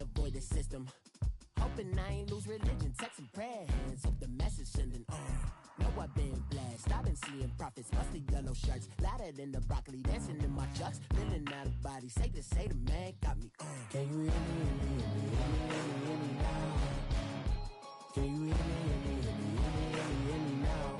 avoid the system. Hoping I ain't lose religion, texting prayer hands, hope the message sending on. Know I've been blessed, I've been seeing prophets, mostly yellow shirts, louder than the broccoli, dancing in my chucks, feeling out of body, safe to say the man got me on. Can you hear me, hear me now? Can you hear me, hear me now?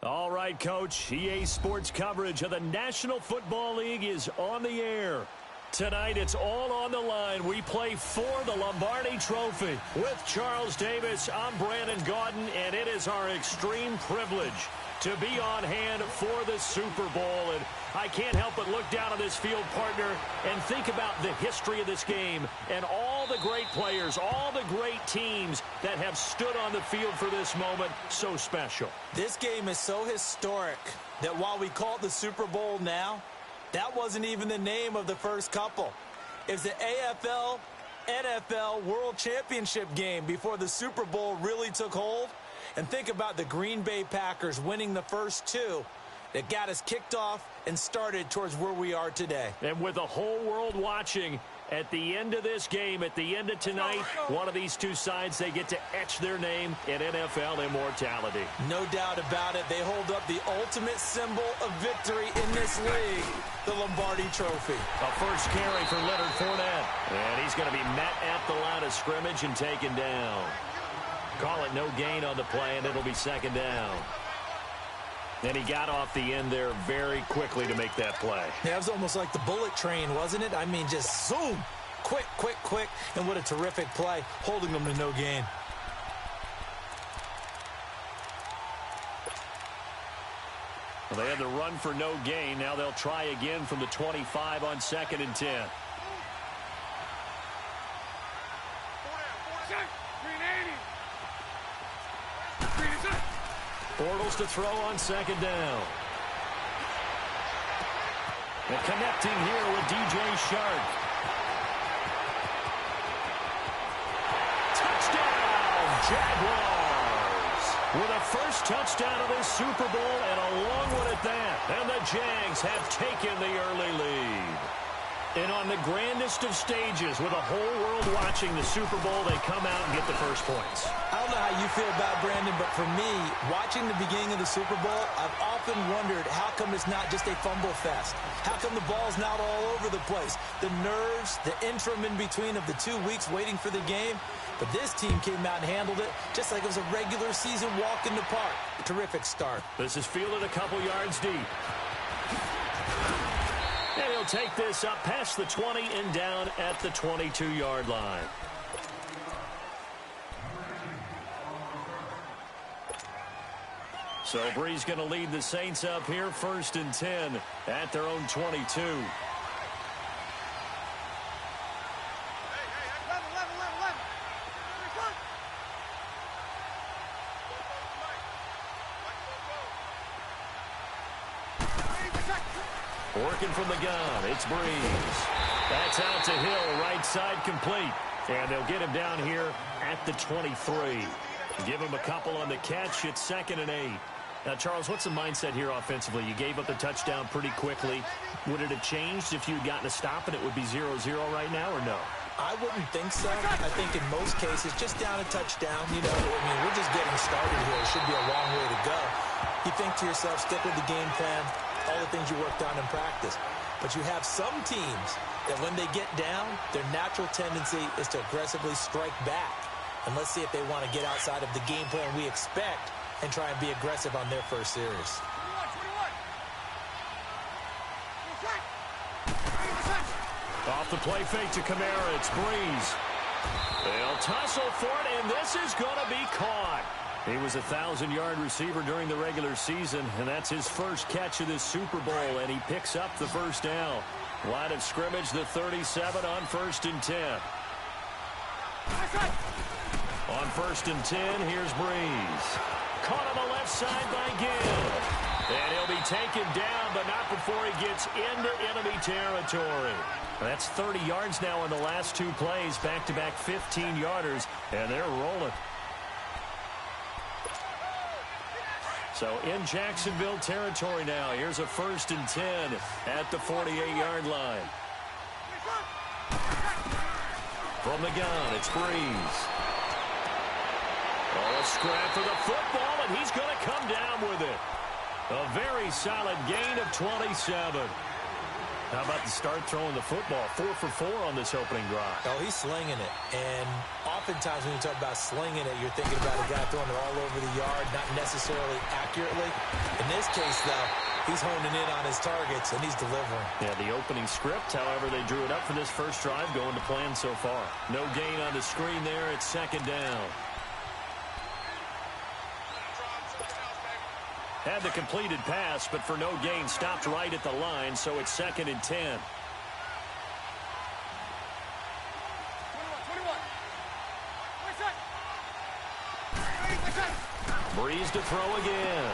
All right, Coach, EA Sports coverage of the National Football League is on the air. Tonight, it's all on the line. We play for the Lombardi Trophy. With Charles Davis, I'm Brandon Gaudin, and it is our extreme privilege to be on hand for the Super Bowl. And I can't help but look down on this field, partner, and think about the history of this game and all the great players, all the great teams that have stood on the field for this moment. So special. This game is so historic that while we call it the Super Bowl now, that wasn't even the name of the first couple. It was the AFL, NFL World Championship game before the Super Bowl really took hold. And think about the Green Bay Packers winning the first two that got us kicked off and started towards where we are today. And with the whole world watching, at the end of this game, at the end of tonight, one of these two sides, they get to etch their name in NFL immortality. No doubt about it. They hold up the ultimate symbol of victory in this league, the Lombardi Trophy. A first carry for Leonard Fournette. And he's going to be met at the line of scrimmage and taken down. Call it no gain on the play, and it'll be second down. And he got off the end there very quickly to make that play. Yeah, it was almost like the bullet train, wasn't it? I mean, just zoom. Quick, quick, quick. And what a terrific play, holding them to no gain. Well, they had the run for no gain. Now they'll try again from the 25 on 2nd and 10. Bortles to throw on 2nd down. And connecting here with DJ Shark. Touchdown, Jaguars! With a first touchdown of this Super Bowl and a long one at that. And the Jags have taken the early lead. And on the grandest of stages, with the whole world watching the Super Bowl, they come out and get the first points. I don't know how you feel about Brandon, but for me, watching the beginning of the Super Bowl, I've often wondered how come it's not just a fumble fest? How come the ball's not all over the place? The nerves, the interim in between of the 2 weeks waiting for the game. But this team came out and handled it just like it was a regular season walk in the park. Terrific start. This is fielded a couple yards deep. And he'll take this up past the 20 and down at the 22-yard line. So Bree's going to lead the Saints up here, 1st and 10 at their own 22. Working from the gun, it's Breeze. That's out to Hill, right side complete. And they'll get him down here at the 23. Give him a couple on the catch. It's 2nd and 8. Now, Charles, what's the mindset here offensively? You gave up the touchdown pretty quickly. Would it have changed if you had gotten a stop and it would be 0-0 right now, or no? I wouldn't think so. I think in most cases, just down a touchdown, you know, I mean, we're just getting started here. It should be a long way to go. You think to yourself, stick with the game plan, all the things you worked on in practice. But you have some teams that when they get down, their natural tendency is to aggressively strike back. And let's see if they want to get outside of the game plan we expect and try and be aggressive on their first series. Off the play fake to Kamara, it's Breeze. They'll tussle for it, and this is going to be caught. He was a 1,000-yard receiver during the regular season, and that's his first catch of this Super Bowl, and he picks up the first down. Line of scrimmage, the 37 on 1st and 10. On 1st and 10, here's Breeze. Caught on the left side by Gill. And he'll be taken down, but not before he gets into enemy territory. That's 30 yards now in the last two plays, back-to-back 15-yarders, and they're rolling. So in Jacksonville territory now, here's a 1st and 10 at the 48-yard line. From the gun, it's Breeze. Oh, a scrap for the football, and he's going to come down with it. A very solid gain of 27. How about the start throwing the football? 4 for 4 on this opening drive. Oh, he's slinging it. And oftentimes when you talk about slinging it, you're thinking about a guy throwing it all over the yard, not necessarily accurately. In this case, though, he's honing in on his targets, and he's delivering. Yeah, the opening script, however, they drew it up for this first drive, going to plan so far. No gain on the screen there. It's second down. Had the completed pass, but for no gain, stopped right at the line, so it's second and 10. 21. Breeze to throw again.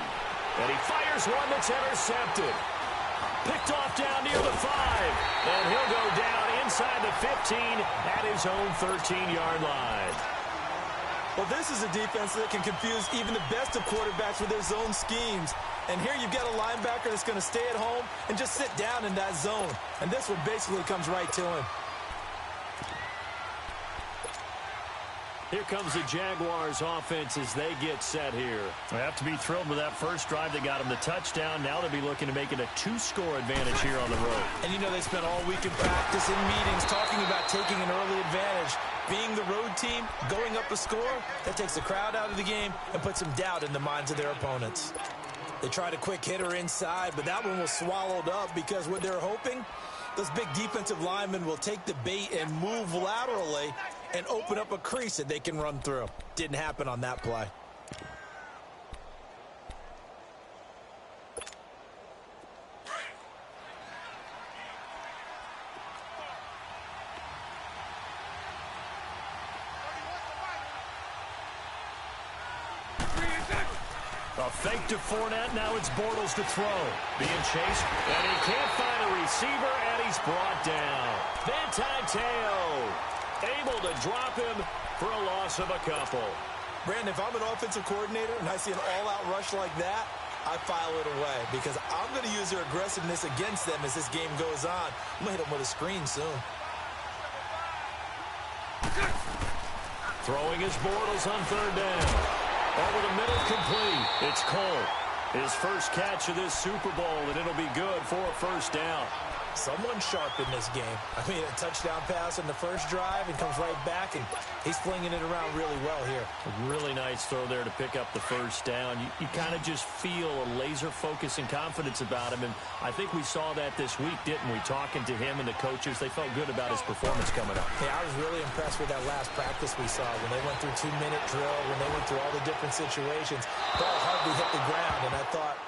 And he fires one that's intercepted. Picked off down near the 5. And he'll go down inside the 15 at his own 13-yard line. Well, this is a defense that can confuse even the best of quarterbacks with their zone schemes. And here you've got a linebacker that's going to stay at home and just sit down in that zone. And this one basically comes right to him. Here comes the Jaguars offense as they get set here. They have to be thrilled with that first drive. They got them the touchdown. Now they'll be looking to make it a 2-score advantage here on the road. And you know they spent all week in practice, in meetings, talking about taking an early advantage. Being the road team, going up a score, that takes the crowd out of the game and puts some doubt in the minds of their opponents. They tried a quick hitter inside, but that one was swallowed up because what they're hoping, those big defensive linemen will take the bait and move laterally and open up a crease that they can run through. Didn't happen on that play. A fake to Fournette. Now it's Bortles to throw. Being chased, and he can't find a receiver, and he's brought down. Teo able to drop him for a loss of a couple. Brandon, if I'm an offensive coordinator and I see an all-out rush like that, I file it away because I'm going to use their aggressiveness against them as this game goes on. I'm going to hit them with a screen soon. Throwing his Bortles on third down. Over the middle, complete. It's Cole. His first catch of this Super Bowl, and it'll be good for a first down. Someone sharp in this game. I mean, a touchdown pass in the first drive and comes right back, and he's flinging it around really well here. A really nice throw there to pick up the first down. You kind of just feel a laser focus and confidence about him, and I think we saw that this week, didn't we? Talking to him and the coaches, they felt good about his performance coming up. Yeah, I was really impressed with that last practice we saw when they went through 2-minute drill, when they went through all the different situations. Ball hardly hit the ground, and I thought,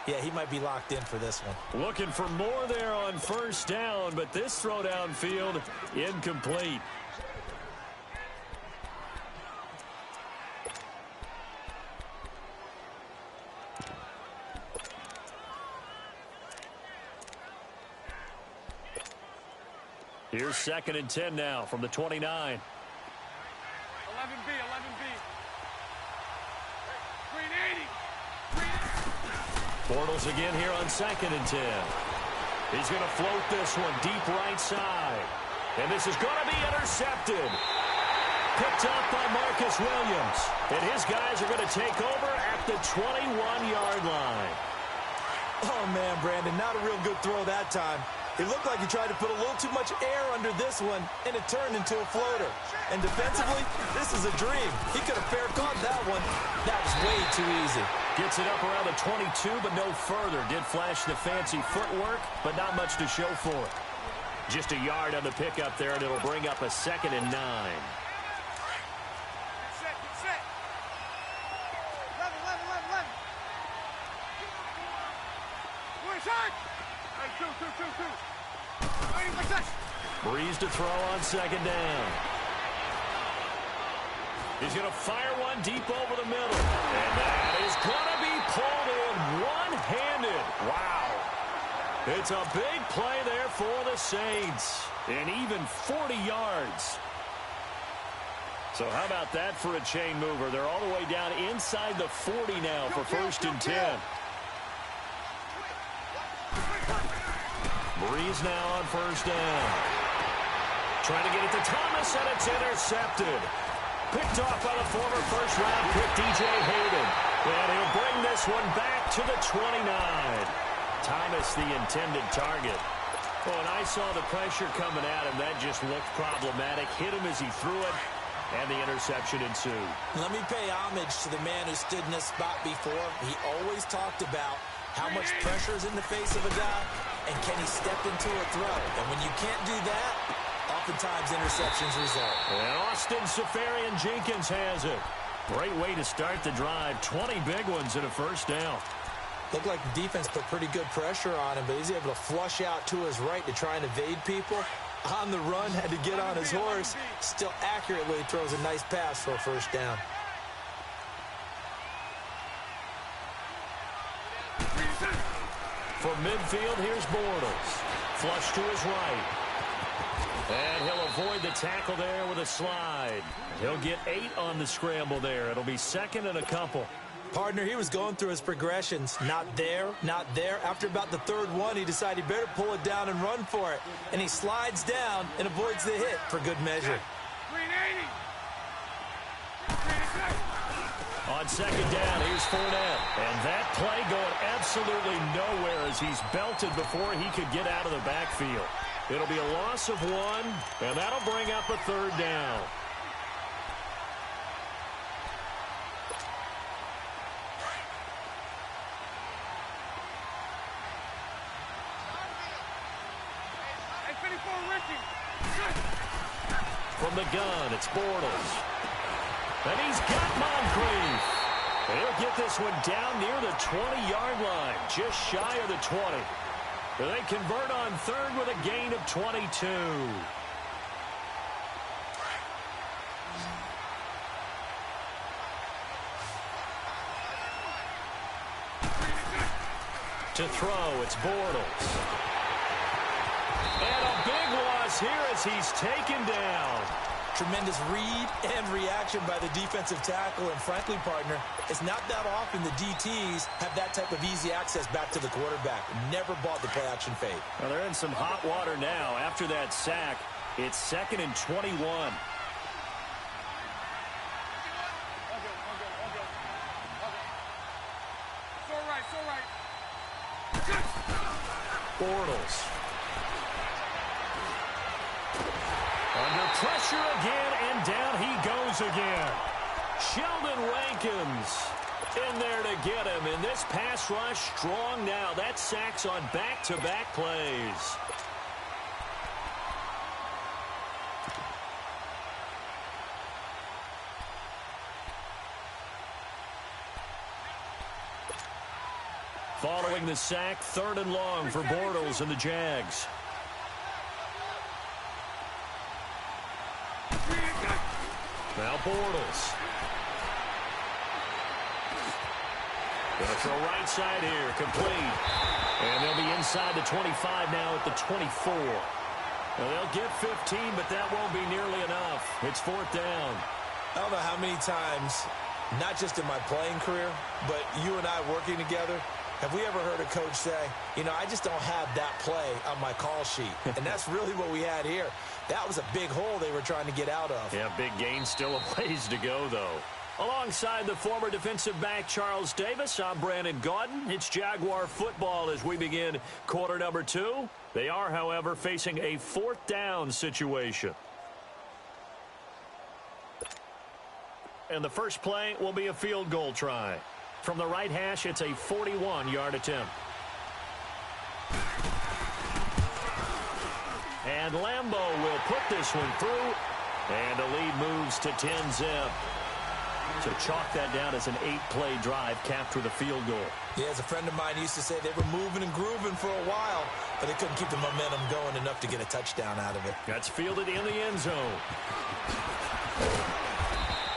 yeah, he might be locked in for this one. Looking for more there on first down, but this throw downfield incomplete. Here's second and 10 now from the 29. 11B. Green 80. Bortles again here on second and 10. He's going to float this one deep right side. And this is going to be intercepted. Picked up by Marcus Williams. And his guys are going to take over at the 21-yard line. Oh, man, Brandon, not a real good throw that time. It looked like he tried to put a little too much air under this one, and it turned into a floater. And defensively, this is a dream. He could have fair caught that one. That was way too easy. Gets it up around the 22, but no further. Did flash the fancy footwork, but not much to show for it. Just a yard on the pickup there, and it'll bring up a second and 9. Get set. 11. One shot. Two. Breeze to throw on second down. He's going to fire one deep over the middle. And that is going to be pulled in one-handed. Wow. It's a big play there for the Saints. And even 40 yards. So how about that for a chain mover? They're all the way down inside the 40 now for first and 10. Breeze now on first down. Trying to get it to Thomas, and it's intercepted. Picked off by the former first-round pick, DJ Hayden. And he'll bring this one back to the 29. Thomas, the intended target. Oh, and I saw the pressure coming at him. That just looked problematic. Hit him as he threw it, and the interception ensued. Let me pay homage to the man who stood in this spot before. He always talked about how much pressure is in the face of a guy, and can he step into a throw? And when you can't do that, oftentimes interceptions result. And Austin Safarian-Jenkins has it. Great way to start the drive. 20 big ones and a first down. Looked like the defense put pretty good pressure on him, but he's able to flush out to his right to try and evade people. On the run, had to get on his horse. Still accurately throws a nice pass for a first down. From midfield, here's Bortles. Flush to his right. And he'll avoid the tackle there with a slide. He'll get 8 on the scramble there. It'll be second and a couple. Partner, he was going through his progressions. Not there, not there. After about the third one, he decided he better pull it down and run for it. And he slides down and avoids the hit for good measure. On second down, here's Fournette. And that play going absolutely nowhere as he's belted before he could get out of the backfield. It'll be a loss of 1, and that'll bring up a third down. From the gun, it's Bortles. And he's got Moncrief. He'll get this one down near the 20-yard line, just shy of the 20. They convert on third with a gain of 22. To throw, it's Bortles. And a big loss here as he's taken down. Tremendous read and reaction by the defensive tackle. And frankly, partner, it's not that often the DTs have that type of easy access back to the quarterback. Never bought the play-action fade. Well, they're in some hot water now. After that sack, it's second and 21. Bortles. Under pressure again, and down he goes again. Sheldon Rankins in there to get him. And this pass rush strong now. That sacks on back-to-back plays. Following the sack, third and long for Bortles and the Jags. Now Bortles. Going to throw right side here, complete. And they'll be inside the 25 now at the 24. Now they'll get 15, but that won't be nearly enough. It's fourth down. I don't know how many times, not just in my playing career, but you and I working together, have we ever heard a coach say, you know, I just don't have that play on my call sheet. And that's really what we had here. That was a big hole they were trying to get out of. Yeah, big gain, still a ways to go, though. Alongside the former defensive back Charles Davis, I'm Brandon Gaudin. It's Jaguar football as we begin quarter number 2. They are, however, facing a fourth down situation. And the first play will be a field goal try. From the right hash, it's a 41-yard attempt. And Lambeau will put this one through. And the lead moves to 10-zip. So chalk that down as an 8-play drive capped with a field goal. Yeah, as a friend of mine used to say, they were moving and grooving for a while, but they couldn't keep the momentum going enough to get a touchdown out of it. That's fielded in the end zone.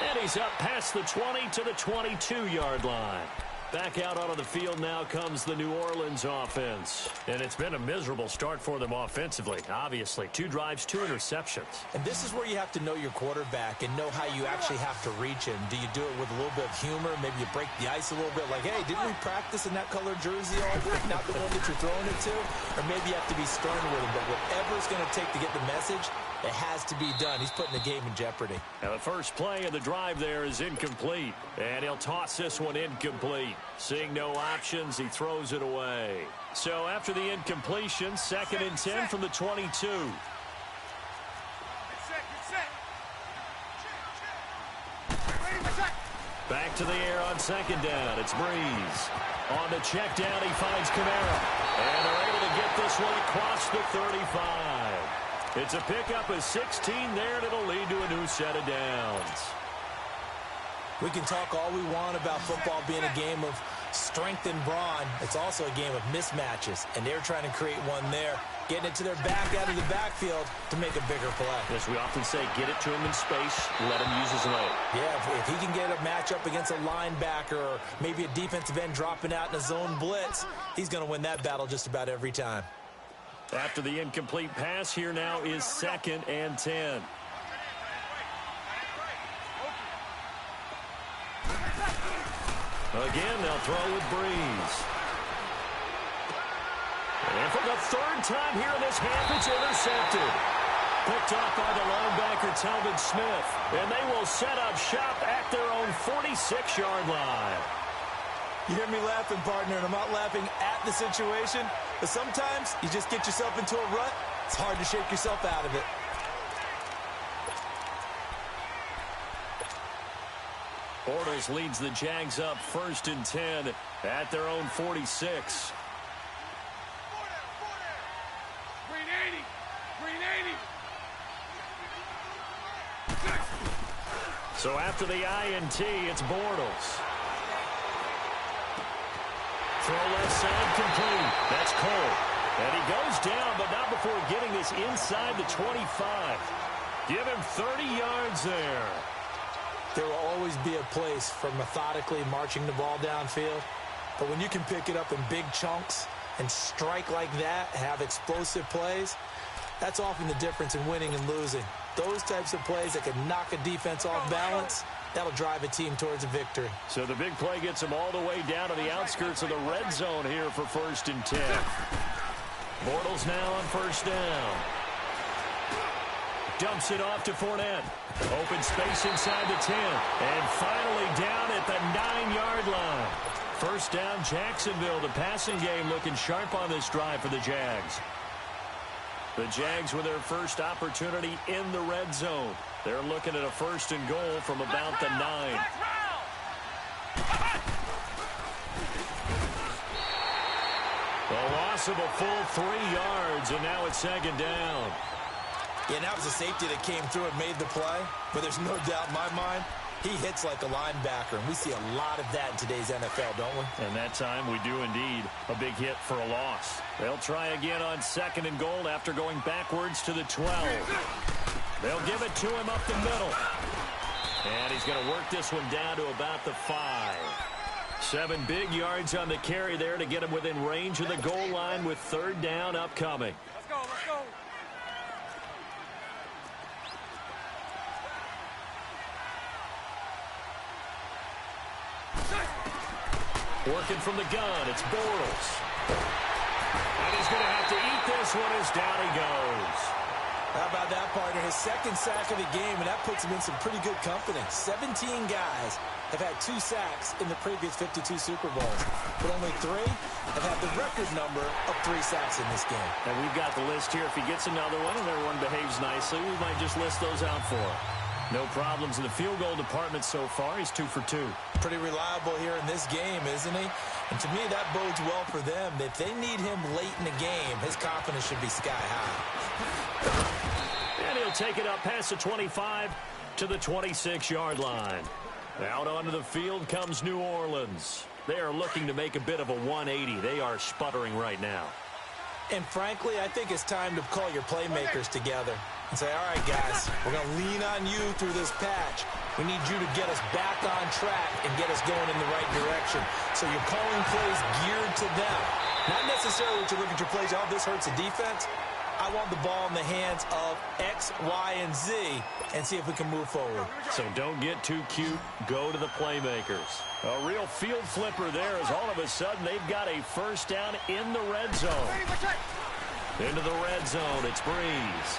And he's up past the 20 to the 22-yard line. Back out onto the field now comes the New Orleans offense. And it's been a miserable start for them offensively. Obviously, 2 drives, 2 interceptions. And this is where you have to know your quarterback and know how you actually have to reach him. Do you do it with a little bit of humor? Maybe you break the ice a little bit like, hey, didn't we practice in that colored jersey all week? Not the one that you're throwing it to? Or maybe you have to be stern with him. But whatever it's going to take to get the message, it has to be done. He's putting the game in jeopardy. Now, the first play of the drive there is incomplete. And he'll toss this one incomplete. Seeing no options, he throws it away. So after the incompletion, 2nd and 10 from the 22. Get set, get set. Ready for check. Back to the air on 2nd down. It's Breeze. On the check down, he finds Kamara. And they're able to get this one across the 35. It's a pickup of 16 there, and it'll lead to a new set of downs. We can talk all we want about football being a game of strength and brawn. It's also a game of mismatches, and they're trying to create one there, getting it to their back out of the backfield to make a bigger play. As we often say, get it to him in space, let him use his leg. Yeah, if he can get a matchup against a linebacker or maybe a defensive end dropping out in a zone blitz, he's going to win that battle just about every time. After the incomplete pass, here now is 2nd and 10. Again, they'll throw with Breeze. And for the 3rd time here in this half, it's intercepted. Picked off by the linebacker, Telvin Smith. And they will set up shop at their own 46-yard line. You hear me laughing, partner, and I'm not laughing at the situation, but sometimes you just get yourself into a rut. It's hard to shake yourself out of it. Bortles leads the Jags up 1st and 10 at their own 46. Green 80. Green 80. So after the INT, it's Bortles. Throw left side complete. That's Cole. And he goes down, but not before getting this inside the 25. Give him 30 yards there. There will always be a place for methodically marching the ball downfield. But when you can pick it up in big chunks and strike like that, have explosive plays, that's often the difference in winning and losing. Those types of plays that can knock a defense off balance, that'll drive a team towards a victory. So the big play gets him all the way down to the outskirts of the red zone here for 1st and 10. Bortles now on 1st down. Dumps it off to Fournette. Open space inside the 10. And finally down at the 9-yard line. 1st down, Jacksonville. The passing game looking sharp on this drive for the Jags. The Jags with their first opportunity in the red zone. They're looking at a 1st and goal from about the 9. A loss of a full 3 yards, and now it's 2nd down. Yeah, that was a safety that came through and made the play. But there's no doubt in my mind, he hits like a linebacker. And we see a lot of that in today's NFL, don't we? And that time we do indeed. A big hit for a loss. They'll try again on 2nd and goal after going backwards to the 12. They'll give it to him up the middle. And he's going to work this one down to about the 5. 7 big yards on the carry there to get him within range of the goal line with 3rd down upcoming. Let's go, let's go. Working from the gun, it's Bortles. And he's going to have to eat this one as down he goes. How about that, partner? His 2nd sack of the game, and that puts him in some pretty good company. 17 guys have had 2 sacks in the previous 52 Super Bowls, but only 3 have had the record number of 3 sacks in this game. And we've got the list here. If he gets another one and everyone behaves nicely, we might just list those out for him. No problems in the field goal department so far. He's 2 for 2. Pretty reliable here in this game, isn't he? And to me, that bodes well for them. If they need him late in the game, his confidence should be sky high. And he'll take it up past the 25 to the 26-yard line. Out onto the field comes New Orleans. They are looking to make a bit of a 180. They are sputtering right now. And frankly, I think it's time to call your playmakers together and say, all right, guys, we're going to lean on you through this patch. We need you to get us back on track and get us going in the right direction. So you're calling plays geared to them. Not necessarily to look at your plays, oh, this hurts the defense. I want the ball in the hands of X, Y, and Z and see if we can move forward. So don't get too cute. Go to the playmakers. A real field flipper there as all of a sudden they've got a first down in the red zone. Into the red zone, it's Breeze.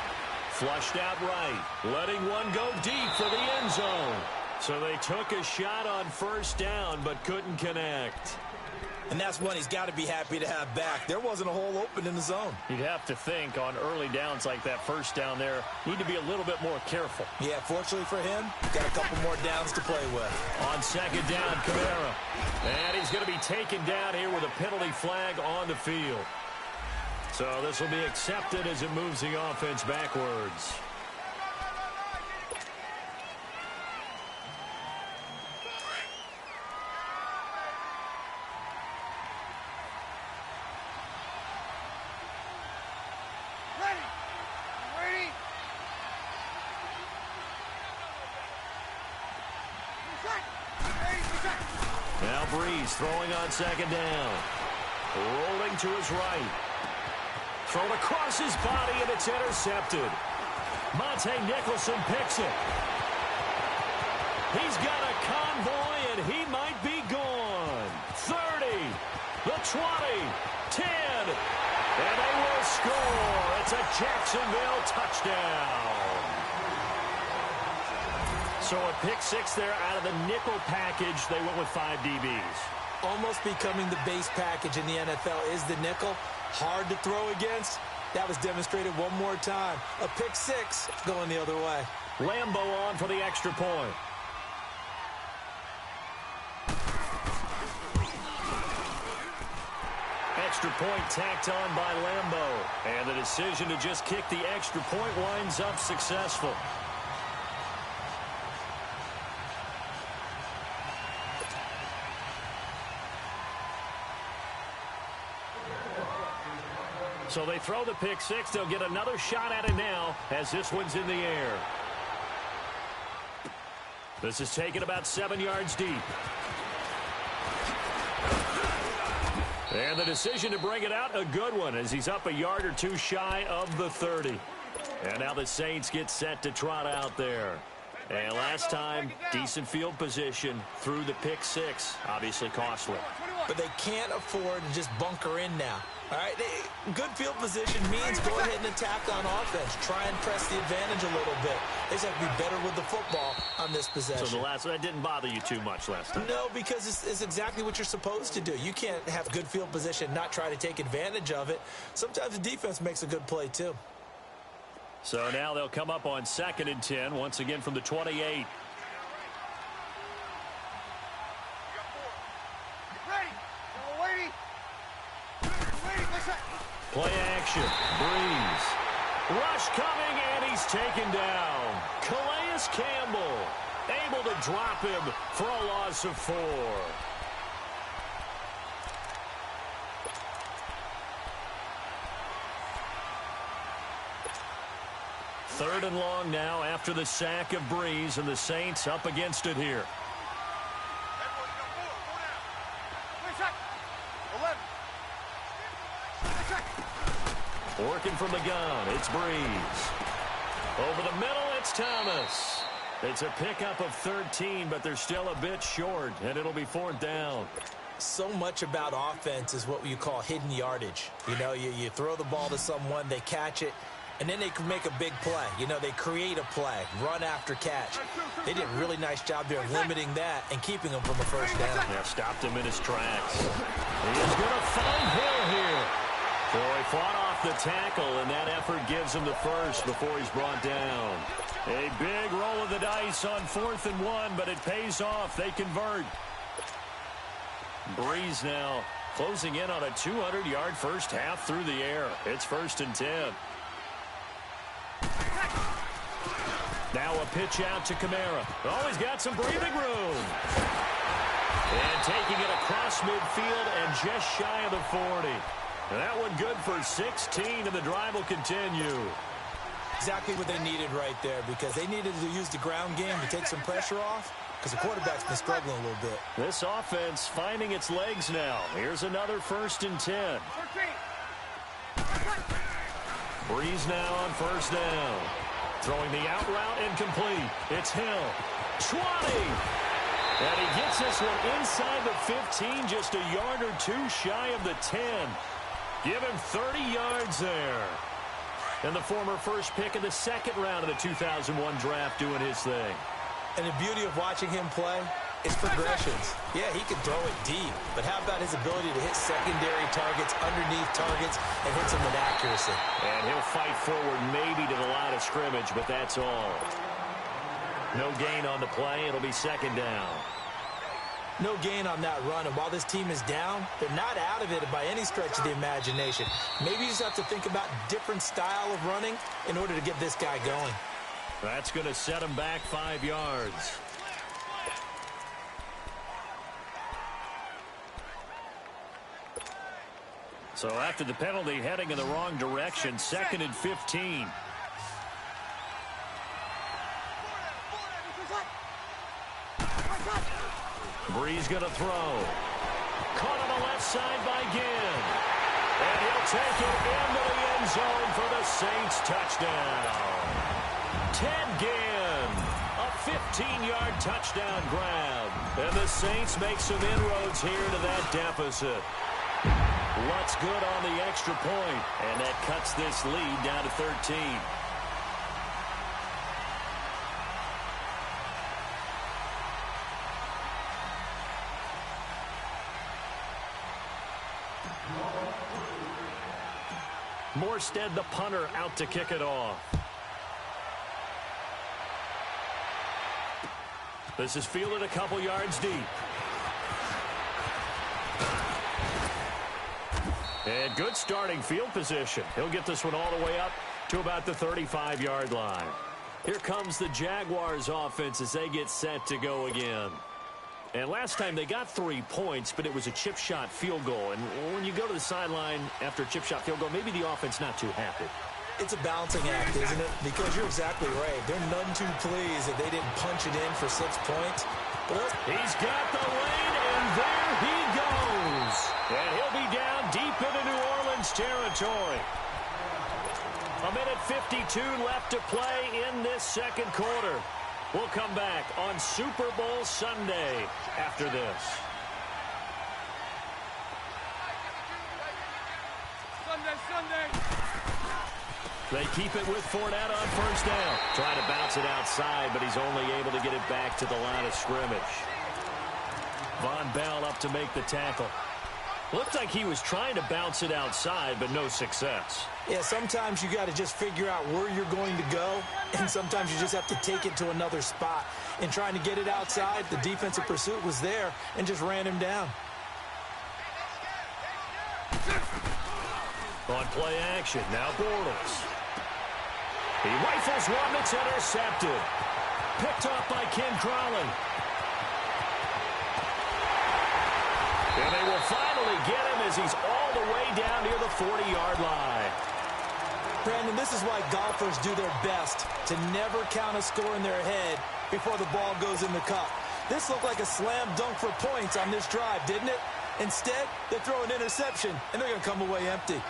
Flushed out right, letting one go deep for the end zone. So they took a shot on first down but couldn't connect. And that's one he's got to be happy to have back. There wasn't a hole open in the zone. You'd have to think on early downs like that first down there, need to be a little bit more careful. Yeah, fortunately for him, got a couple more downs to play with. On second down, Kamara. And he's going to be taken down here with a penalty flag on the field. So this will be accepted as it moves the offense backwards. Now Breeze throwing on second down. Rolling to his right. Thrown across his body, and it's intercepted. Monte Nicholson picks it. He's got a convoy, and he might be gone. 30, the 20, 10, and they will score. It's a Jacksonville touchdown. So a pick six there out of the nickel package. They went with 5 DBs. Almost becoming the base package in the NFL is the nickel. Hard to throw against. That was demonstrated one more time. A pick six going the other way. Lambo on for the extra point. Extra point tacked on by Lambo. And the decision to just kick the extra point winds up successful. So they throw the pick six. They'll get another shot at it now as this one's in the air. This is taken about 7 yards deep. And the decision to bring it out, a good one, as he's up a yard or two shy of the 30. And now the Saints get set to trot out there. And last time, decent field position through the pick six. Obviously costly. But they can't afford to just bunker in now. All right, good field position means go ahead and attack on offense. Try and press the advantage a little bit. They just have to be better with the football on this possession. So that didn't bother you too much last time? No, because it's exactly what you're supposed to do. You can't have good field position, not try to take advantage of it. Sometimes the defense makes a good play, too. So now they'll come up on 2nd and 10, once again from the 28. Play action. Breeze. Rush coming, and he's taken down. Calais Campbell able to drop him for a loss of 4. Third and long now after the sack of Breeze, and the Saints up against it here. Working from the gun, it's Breeze. Over the middle, it's Thomas. It's a pickup of 13, but they're still a bit short, and it'll be 4th down. So much about offense is what you call hidden yardage. You know, you throw the ball to someone, they catch it, and then they can make a big play. You know, they create a play, run after catch. They did a really nice job there limiting that and keeping him from a first down. Yeah, stopped him in his tracks. He is going to find Hill here. So he fought off the tackle, and that effort gives him the first before he's brought down. A big roll of the dice on 4th and 1, but it pays off. They convert. Breeze now closing in on a 200-yard first half through the air. It's 1st and 10. Now a pitch out to Kamara. Oh, he's got some breathing room. And taking it across midfield and just shy of the 40. That one good for 16, and the drive will continue. Exactly what they needed right there, because they needed to use the ground game to take some pressure off, because the quarterback's been struggling a little bit. This offense finding its legs now. Here's another 1st and 10. Breeze now on 1st down. Throwing the out route incomplete. It's Hill. 20. And he gets this one inside the 15, just a yard or two shy of the 10. Give him 30 yards there. And the former first pick of the 2nd round of the 2001 draft doing his thing. And the beauty of watching him play is progressions. Yeah, he can throw it deep, but how about his ability to hit secondary targets, underneath targets, and hits them with accuracy? And he'll fight forward maybe to the line of scrimmage, but that's all. No gain on the play. It'll be 2nd down. No gain on that run, and while this team is down, they're not out of it by any stretch of the imagination. Maybe you just have to think about different style of running in order to get this guy going. That's going to set him back 5 yards. So after the penalty, heading in the wrong direction, 2nd and 15. Breeze going to throw. Caught on the left side by Ginn. And he'll take it into the end zone for the Saints touchdown. Ted Ginn, a 15-yard touchdown grab. And the Saints make some inroads here to that deficit. Lutz good on the extra point, and that cuts this lead down to 13. Morstead, the punter, out to kick it off. This is fielded a couple yards deep. And good starting field position. He'll get this one all the way up to about the 35-yard line. Here comes the Jaguars offense as they get set to go again. And last time they got 3 points, but it was a chip shot field goal. And when you go to the sideline after a chip shot field goal, maybe the offense not too happy. It's a balancing act, isn't it? Because you're exactly right. They're none too pleased that they didn't punch it in for 6 points. But he's got the lane, and there he goes. And he'll be down deep into New Orleans territory. A minute 52 left to play in this 2nd quarter. We'll come back on Super Bowl Sunday after this. Sunday. They keep it with Fournette on 1st down. Trying to bounce it outside, but he's only able to get it back to the line of scrimmage. Von Bell up to make the tackle. Looked like he was trying to bounce it outside, but no success. Yeah, sometimes you got to just figure out where you're going to go, and sometimes you just have to take it to another spot. In trying to get it outside, the defensive pursuit was there and just ran him down. On play action, now Bortles. He rifles one that's intercepted. Picked off by Ken Crowley. And they will finally get him as he's all the way down near the 40-yard line. Brandon, this is why golfers do their best to never count a score in their head before the ball goes in the cup. This looked like a slam dunk for points on this drive, didn't it? Instead, they throw an interception, and they're going to come away empty.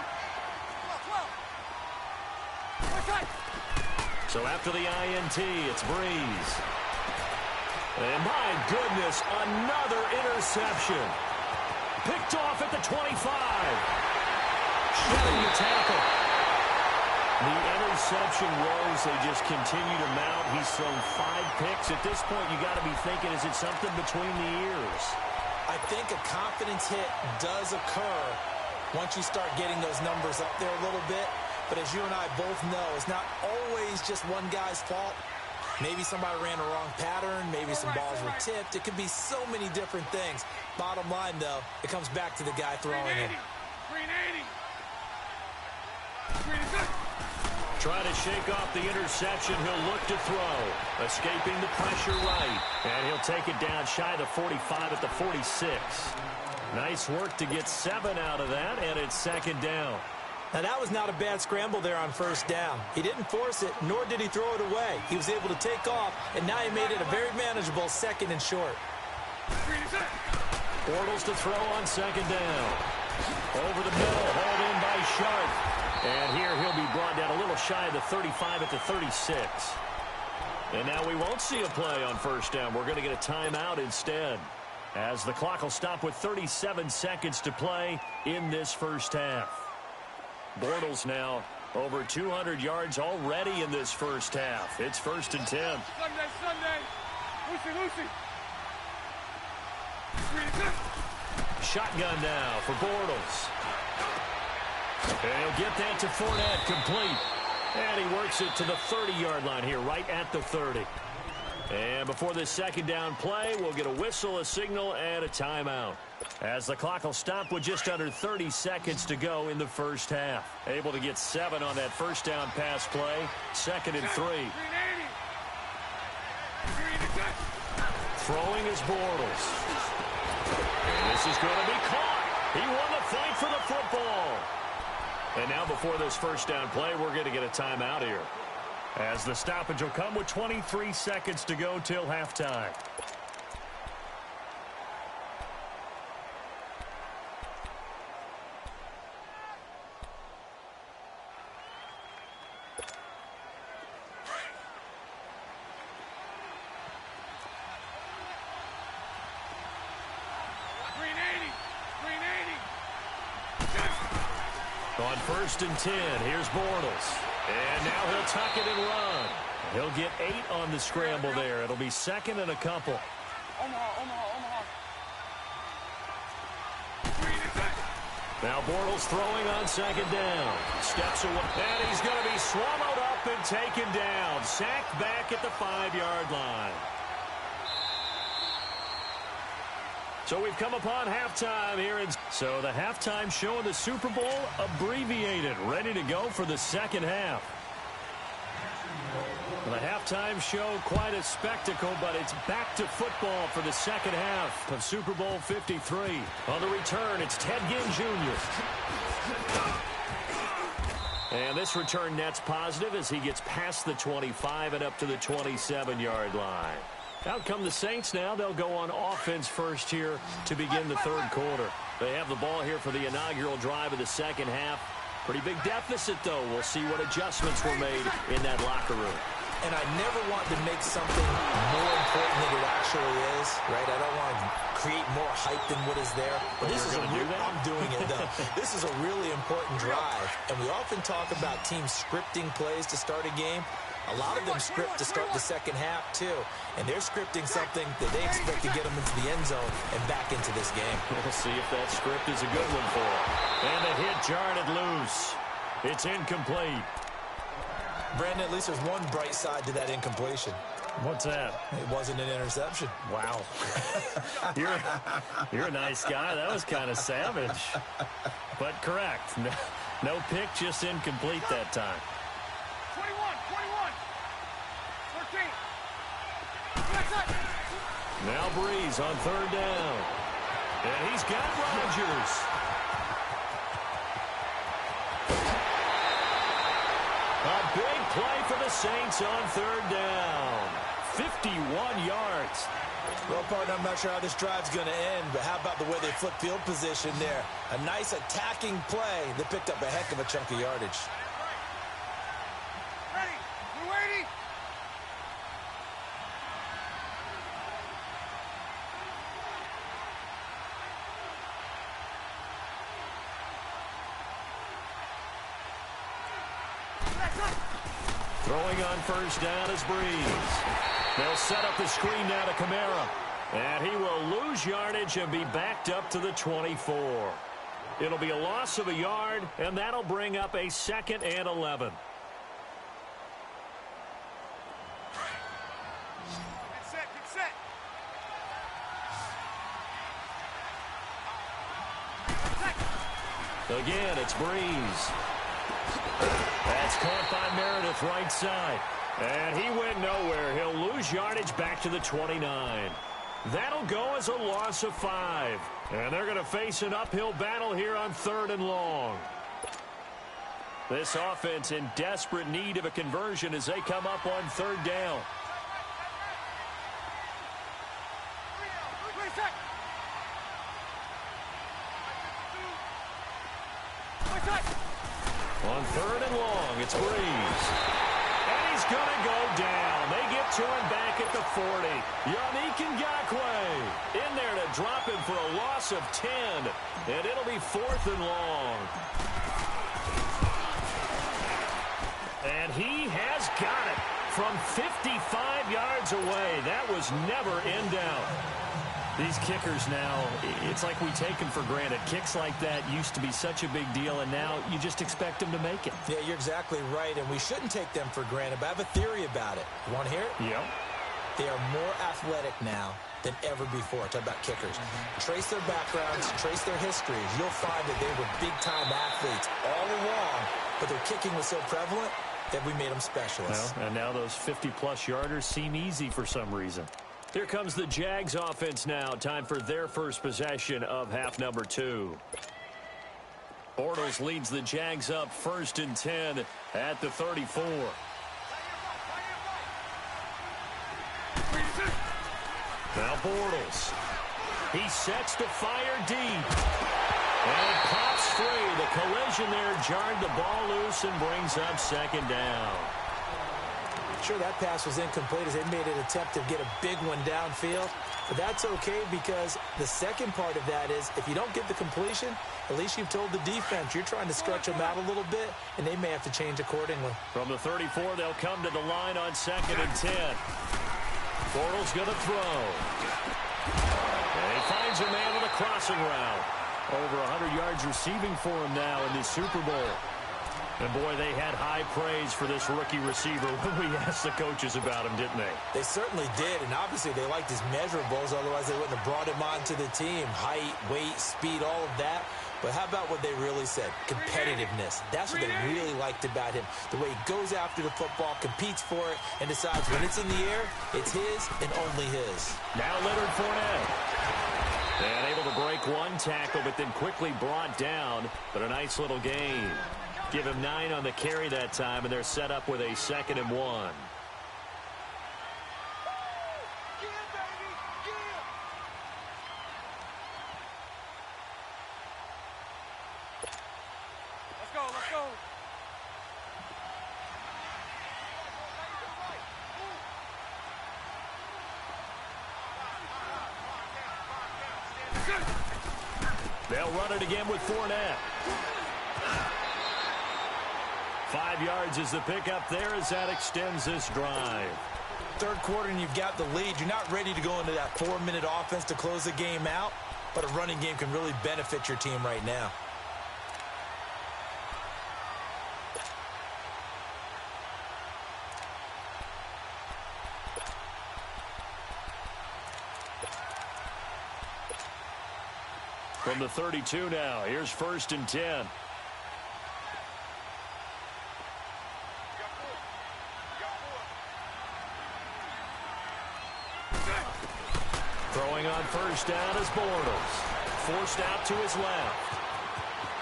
So after the INT, it's Breeze. And my goodness, another interception. Picked off at the 25. Shedding the tackle. The interception woes, they just continue to mount. He's thrown 5 picks. At this point, you got to be thinking, is it something between the ears? I think a confidence hit does occur once you start getting those numbers up there a little bit. But as you and I both know, it's not always just one guy's fault. Maybe somebody ran a wrong pattern. Maybe some balls were tipped. It could be so many different things. Bottom line, though, it comes back to the guy throwing it. 380. Trying to shake off the interception. He'll look to throw. Escaping the pressure right. And he'll take it down shy of the 45 at the 46. Nice work to get 7 out of that, and it's 2nd down. Now, that was not a bad scramble there on first down. He didn't force it, nor did he throw it away. He was able to take off, and now he made it a very manageable 2nd and short. Bortles to throw on 2nd down. Over the middle, hauled in by Sharp. And here he'll be brought down a little shy of the 35 at the 36. And now we won't see a play on first down. We're going to get a timeout instead, as the clock will stop with 37 seconds to play in this first half. Bortles now over 200 yards already in this first half. It's 1st and 10. Sunday. Lucy. Shotgun now for Bortles. And he'll get that to Fournette, complete. And he works it to the 30-yard line here, right at the 30. And before this 2nd down play, we'll get a whistle, a signal, and a timeout, as the clock will stop with just under 30 seconds to go in the first half. Able to get 7 on that first down pass play. 2nd and 3. Throwing is Bortles. And this is going to be caught. He won the fight for the football. And now before this first down play, we're going to get a timeout here, as the stoppage will come with 23 seconds to go till halftime. On 1st and 10, here's Bortles. And now he'll tuck it and run. He'll get 8 on the scramble there. It'll be 2nd and a couple. Omaha. Now Bortles throwing on 2nd down. Steps away. And he's going to be swallowed up and taken down. Sacked back at the 5-yard line. So we've come upon halftime here. So the halftime show in the Super Bowl abbreviated, ready to go for the second half. The halftime show, quite a spectacle, but it's back to football for the second half of Super Bowl 53. On the return, it's Ted Ginn Jr. And this return net's positive as he gets past the 25 and up to the 27-yard line. Out come the Saints now. They'll go on offense first here to begin the third quarter. They have the ball here for the inaugural drive of the second half. Pretty big deficit, though. We'll see what adjustments were made in that locker room. And I never want to make something more important than it actually is, right? I don't want to create more hype than what is there. But this is I'm doing it, though. This is a really important drive. And we often talk about teams scripting plays to start a game. A lot of them script to start the second half, too. And they're scripting something that they expect to get them into the end zone and back into this game. We'll see if that script is a good one for them. And the hit jarred it loose. It's incomplete. Brandon, at least there's one bright side to that incompletion. What's that? It wasn't an interception. Wow. You're a nice guy. That was kind of savage. But correct. No pick, just incomplete that time. 21. 13. Now Breeze on third down. And he's got Rodgers. A big play for the Saints on third down. 51 yards. Well, partner, I'm not sure how this drive's going to end, but how about the way they flip field position there? A nice attacking play that picked up a heck of a chunk of yardage. Ready. You ready? Throwing on first down is Breeze. They'll set up the screen now to Kamara. And he will lose yardage and be backed up to the 24. It'll be a loss of a yard, and that'll bring up a 2nd and 11. Get set. Again, it's Breeze. That's caught by Meredith right side. And he went nowhere. He'll lose yardage back to the 29. That'll go as a loss of 5. And they're going to face an uphill battle here on 3rd and long. This offense in desperate need of a conversion as they come up on third down. On third and long, it's Breeze. And he's going to go down. They get to him back at the 40. Yannick Ngakoue in there to drop him for a loss of 10. And it'll be fourth and long. And he has got it from 55 yards away. That was never in doubt. These kickers now, it's like we take them for granted. Kicks like that used to be such a big deal, and now you just expect them to make it. Yeah, you're exactly right, and we shouldn't take them for granted, but I have a theory about it. You want to hear it? Yep. They are more athletic now than ever before. Talk about kickers. Trace their backgrounds, trace their histories. You'll find that they were big-time athletes all along, but their kicking was so prevalent that we made them specialists. Well, and now those 50-plus yarders seem easy for some reason. Here comes the Jags offense now. Time for their first possession of half number 2. Bortles leads the Jags up 1st and 10 at the 34. Now Bortles. He sets to fire deep. And it pops free. The collision there jarred the ball loose and brings up 2nd down. Sure, that pass was incomplete as they made an attempt to get a big one downfield. But that's okay because the second part of that is if you don't get the completion, at least you've told the defense you're trying to stretch them out a little bit, and they may have to change accordingly. From the 34, they'll come to the line on 2nd and 10. Bortles going to throw. And he finds a man with a crossing route. Over 100 yards receiving for him now in this Super Bowl. And, boy, they had high praise for this rookie receiver when we asked the coaches about him, didn't they? They certainly did, and obviously they liked his measurables, otherwise they wouldn't have brought him onto the team. Height, weight, speed, all of that. But how about what they really said? Competitiveness. That's what they really liked about him. The way he goes after the football, competes for it, and decides when it's in the air, it's his and only his. Now Leonard Fournette. And able to break one tackle, but then quickly brought down. But a nice little gain. Give him 9 on the carry that time, and they're set up with a 2nd and 1. Let's go, let's go. They'll run it again with Fournette. 5 yards is the pickup there as that extends this drive. Third quarter and you've got the lead. You're not ready to go into that 4-minute offense to close the game out, but a running game can really benefit your team right now. From the 32 now, here's 1st and 10. Throwing on 1st down is Bortles. Forced out to his left.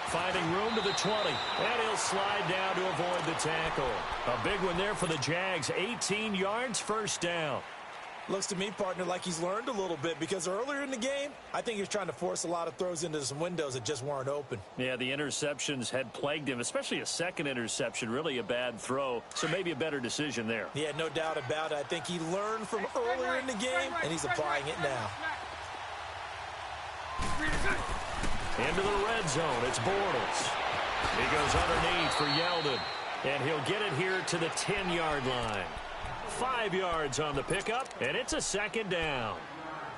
Finding room to the 20. And he'll slide down to avoid the tackle. A big one there for the Jags. 18 yards, 1st down. Looks to me, partner, like he's learned a little bit because earlier in the game, I think he was trying to force a lot of throws into some windows that just weren't open. Yeah, the interceptions had plagued him, especially a second interception, really a bad throw. So maybe a better decision there. Yeah, no doubt about it. I think he learned from earlier in the game, and he's applying it now. Into the red zone, it's Bortles. He goes underneath for Yeldon, and he'll get it here to the 10-yard line. 5 yards on the pickup, and it's a 2nd down.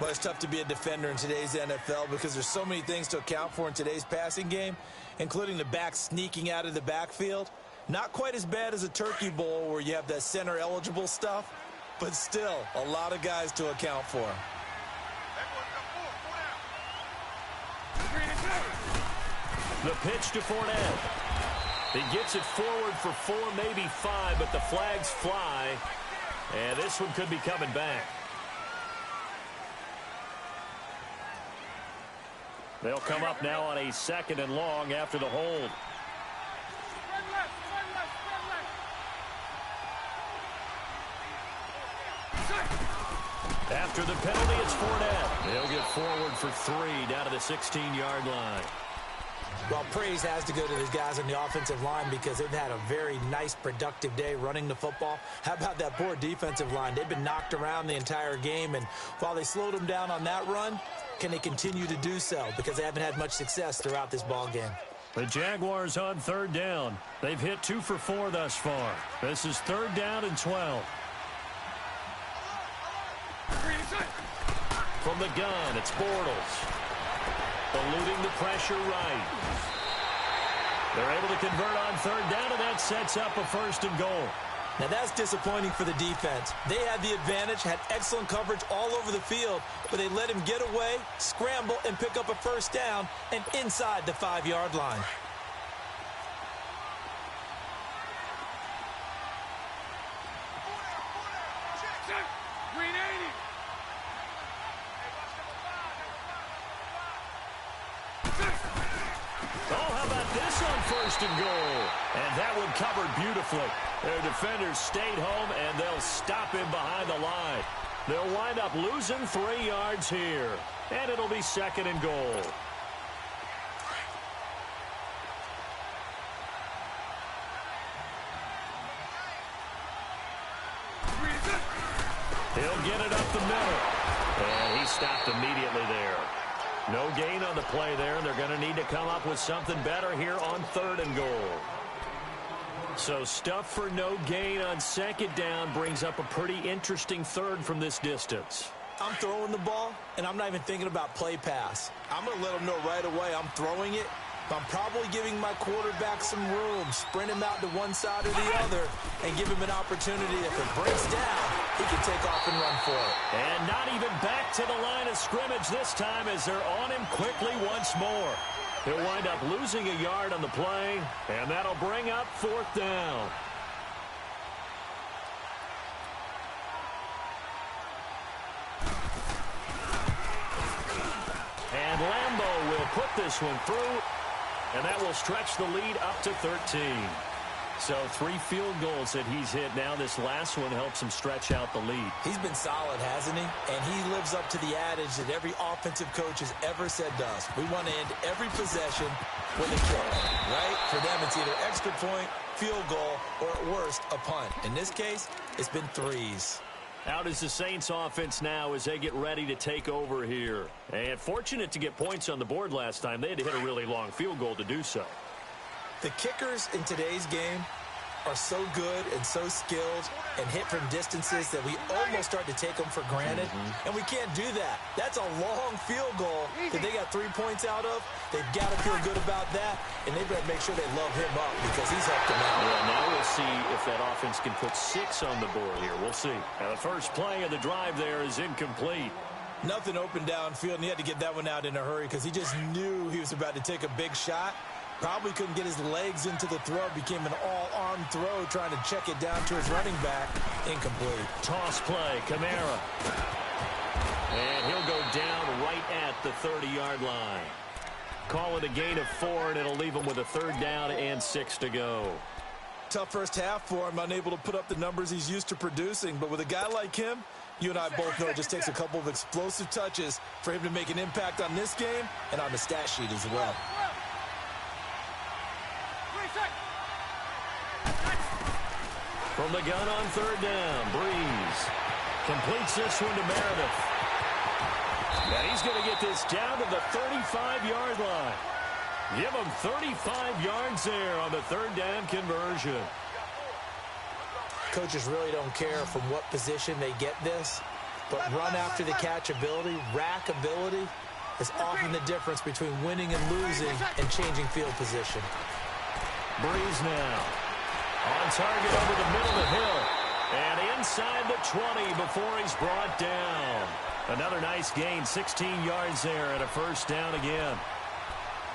Well, it's tough to be a defender in today's NFL because there's so many things to account for in today's passing game, including the back sneaking out of the backfield. Not quite as bad as a Turkey Bowl where you have that center-eligible stuff, but still a lot of guys to account for. The pitch to Fournette. He gets it forward for 4, maybe 5, but the flags fly. And this one could be coming back. They'll come up now on a 2nd and long after the hold. After the penalty, it's Fournette. They'll get forward for 3 down to the 16-yard line. Well, praise has to go to the guys on the offensive line because they've had a very nice, productive day running the football. How about that poor defensive line? They've been knocked around the entire game, and while they slowed them down on that run, can they continue to do so? Because they haven't had much success throughout this ball game. The Jaguars on 3rd down. They've hit 2 for 4 thus far. This is 3rd down and 12. From the gun, it's Bortles. Eluding the pressure right. They're able to convert on 3rd down, and that sets up a 1st and goal. Now, that's disappointing for the defense. They had the advantage, had excellent coverage all over the field, but they let him get away, scramble, and pick up a 1st down and inside the 5-yard line. Oh, how about this on 1st and goal? And that one covered beautifully. Their defenders stayed home, and they'll stop him behind the line. They'll wind up losing 3 yards here, and it'll be 2nd and goal. He'll get it up the middle, and he stopped immediately there. No gain on the play there, and they're going to need to come up with something better here on 3rd and goal. So stuff for no gain on 2nd down brings up a pretty interesting 3rd from this distance. I'm throwing the ball, and I'm not even thinking about play pass. I'm going to let them know right away I'm throwing it. I'm probably giving my quarterback some room, sprint him out to one side or the other, and give him an opportunity. If it breaks down, he can take off and run for it. And not even back to the line of scrimmage this time as they're on him quickly once more. He'll wind up losing a yard on the play, and that'll bring up 4th down. And Lambeau will put this one through, and that will stretch the lead up to 13. So 3 field goals that he's hit now. This last one helps him stretch out the lead. He's been solid, hasn't he? And he lives up to the adage that every offensive coach has ever said to us. We want to end every possession with a kick, right? For them, it's either extra point, field goal, or at worst, a punt. In this case, it's been 3s. Out is the Saints offense now as they get ready to take over here. And fortunate to get points on the board last time. They had to hit a really long field goal to do so. The kickers in today's game are so good and so skilled and hit from distances that we almost start to take them for granted. And we can't do that. That's a long field goal that they got 3 points out of. They've got to feel good about that, and they better make sure they love him up because he's helped them out. Yeah, now we'll see if that offense can put 6 on the board here. We'll see. Now, the first play of the drive there is incomplete. Nothing open downfield, and he had to get that one out in a hurry because he just knew he was about to take a big shot. Probably couldn't get his legs into the throw. Became an all-arm throw trying to check it down to his running back. Incomplete. Toss play, Kamara. And he'll go down right at the 30-yard line. Call it a gain of 4, and it'll leave him with a 3rd down and 6 to go. Tough first half for him, unable to put up the numbers he's used to producing. But with a guy like him, you and I both know it just takes a couple of explosive touches for him to make an impact on this game and on the stat sheet as well. From the gun on 3rd down, Breeze completes this one to Meredith. And he's going to get this down to the 35-yard line. Give him 35 yards there on the 3rd down conversion. Coaches really don't care from what position they get this, but run after the catch ability, rack ability, is often the difference between winning and losing and changing field position. Breeze now. On target over the middle of the hill. And inside the 20 before he's brought down. Another nice gain, 16 yards there and a 1st down again.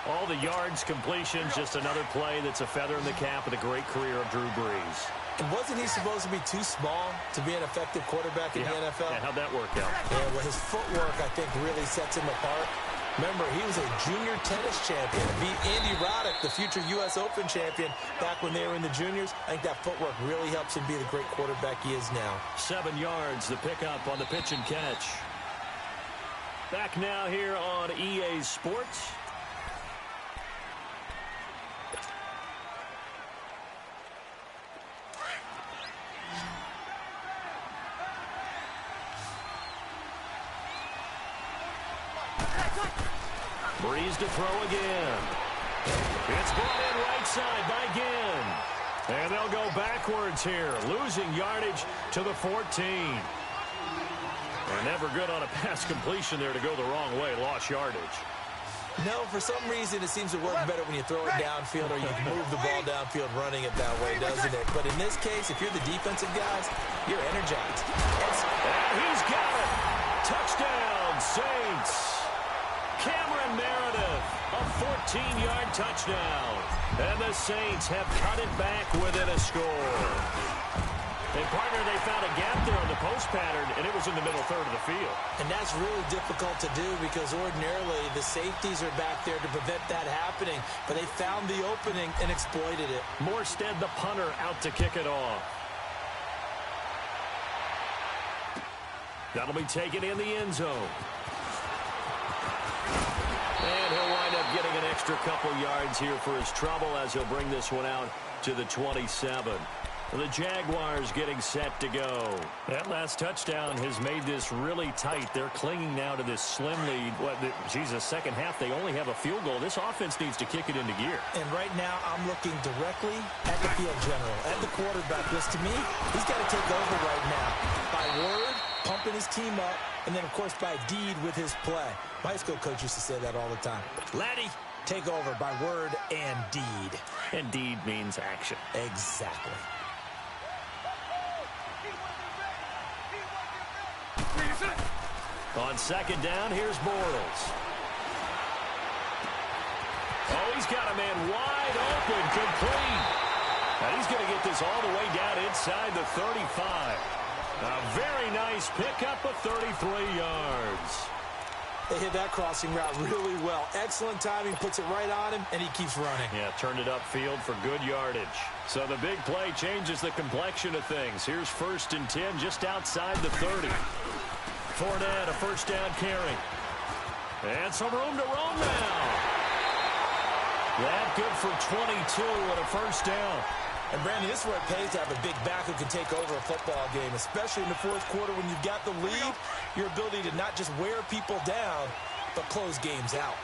All the yards, completions, just another play that's a feather in the cap of the great career of Drew Brees. And wasn't he supposed to be too small to be an effective quarterback in the NFL? Yeah, how'd that work out? Yeah, well, his footwork, I think, really sets him apart. Remember, he was a junior tennis champion. Beat Andy Roddick, the future U.S. Open champion, back when they were in the juniors. I think that footwork really helps him be the great quarterback he is now. 7 yards, the pickup on the pitch and catch. Back now here on EA Sports. Breeze to throw again. It's brought in right side by Ginn. And they'll go backwards here, losing yardage to the 14. And never good on a pass completion there to go the wrong way, lost yardage. No, for some reason it seems to work better when you throw it downfield or you can move the ball downfield running it that way, doesn't it? But in this case, if you're the defensive guys, you're energized. And he's got it. Touchdown, Saints. Cameron Meredith, a 14-yard touchdown. And the Saints have cut it back within a score. And, partner, they found a gap there on the post pattern, and it was in the middle third of the field. And that's really difficult to do because ordinarily the safeties are back there to prevent that happening. But they found the opening and exploited it. Morstead, the punter, out to kick it off. That'll be taken in the end zone. And he'll wind up getting an extra couple yards here for his trouble as he'll bring this one out to the 27. The Jaguars getting set to go. That last touchdown has made this really tight. They're clinging now to this slim lead. Second half, they only have a field goal. This offense needs to kick it into gear. And right now, I'm looking directly at the field general, at the quarterback. Because to me, he's got to take over right now. By word, pumping his team up, and then, of course, by deed with his play. My high school coach used to say that all the time. Laddie, take over by word and deed. And deed means action. Exactly. On second down, here's Bortles. Oh, he's got a man wide open, complete. And he's going to get this all the way down inside the 35. A very nice pickup of 33 yards. They hit that crossing route really well. Excellent timing, puts it right on him, and he keeps running. Yeah, turned it upfield for good yardage. So the big play changes the complexion of things. Here's 1st and 10 just outside the 30. Fournette, a first down carry. And some room to roam now. That good for 22 and a first down. And, Brandon, this is where it pays to have a big back who can take over a football game, especially in the fourth quarter when you've got the lead, your ability to not just wear people down, but close games out.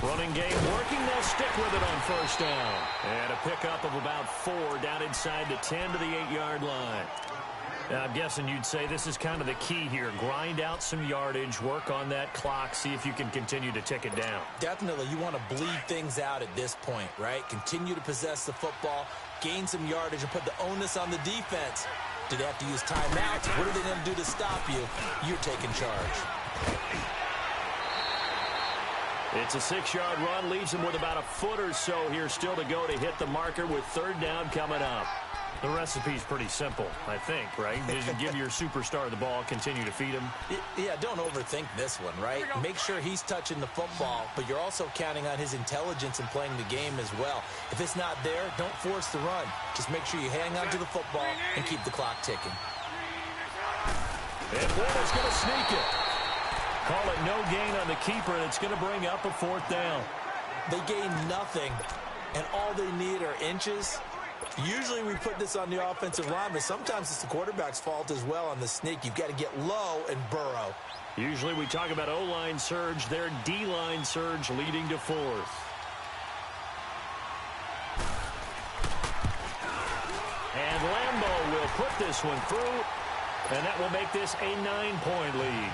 Running game working. They'll stick with it on first down. And a pickup of about 4 down inside the 10 to the 8-yard line. Now, I'm guessing you'd say this is kind of the key here. Grind out some yardage, work on that clock, see if you can continue to tick it down. Definitely. You want to bleed things out at this point, right? Continue to possess the football, gain some yardage, and put the onus on the defense. Do they have to use timeouts? What are they going to do to stop you? You're taking charge. It's a 6-yard run, leaves him with about a foot or so here still to go to hit the marker with third down coming up. The recipe's pretty simple, I think, right? Just give your superstar the ball, continue to feed him. Yeah, don't overthink this one, right? Make sure he's touching the football, but you're also counting on his intelligence in playing the game as well. If it's not there, don't force the run. Just make sure you hang on to the football and keep the clock ticking. And Bortles going to sneak it. Call it no gain on the keeper, and it's going to bring up a 4th down. They gain nothing, and all they need are inches. Usually we put this on the offensive line, but sometimes it's the quarterback's fault as well on the sneak. You've got to get low and burrow. Usually we talk about O-line surge, their D-line surge leading to 4th. And Lambeau will put this one through, and that will make this a 9-point lead.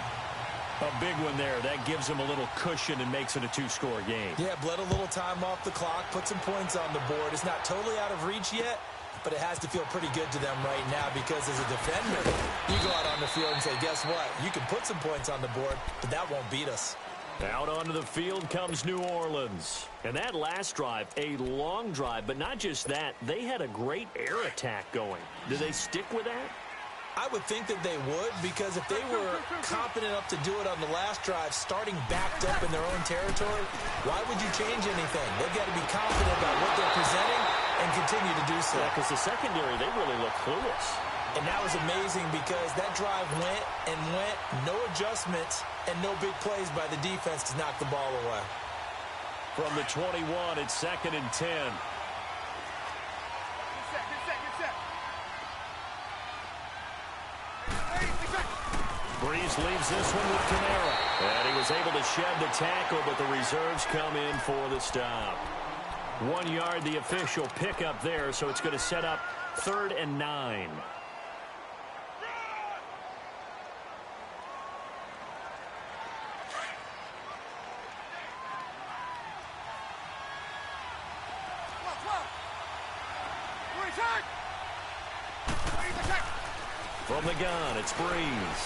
A big one there. That gives them a little cushion and makes it a 2-score game. Yeah, bled a little time off the clock, put some points on the board. It's not totally out of reach yet, but it has to feel pretty good to them right now because as a defender, you go out on the field and say, guess what? You can put some points on the board, but that won't beat us. Out onto the field comes New Orleans. And that last drive, a long drive, but not just that. They had a great air attack going. Do they stick with that? I would think that they would, because if they were confident enough to do it on the last drive, starting backed up in their own territory, why would you change anything? They've got to be confident about what they're presenting and continue to do so. Yeah, because the secondary, they really look clueless. And that was amazing because that drive went and went, no adjustments, and no big plays by the defense to knock the ball away. From the 21, it's 2nd and 10. Breeze leaves this one with Kamara. And he was able to shed the tackle, but the reserves come in for the stop. 1 yard, the official pickup there, so it's going to set up 3rd and 9. From the gun, it's Breeze.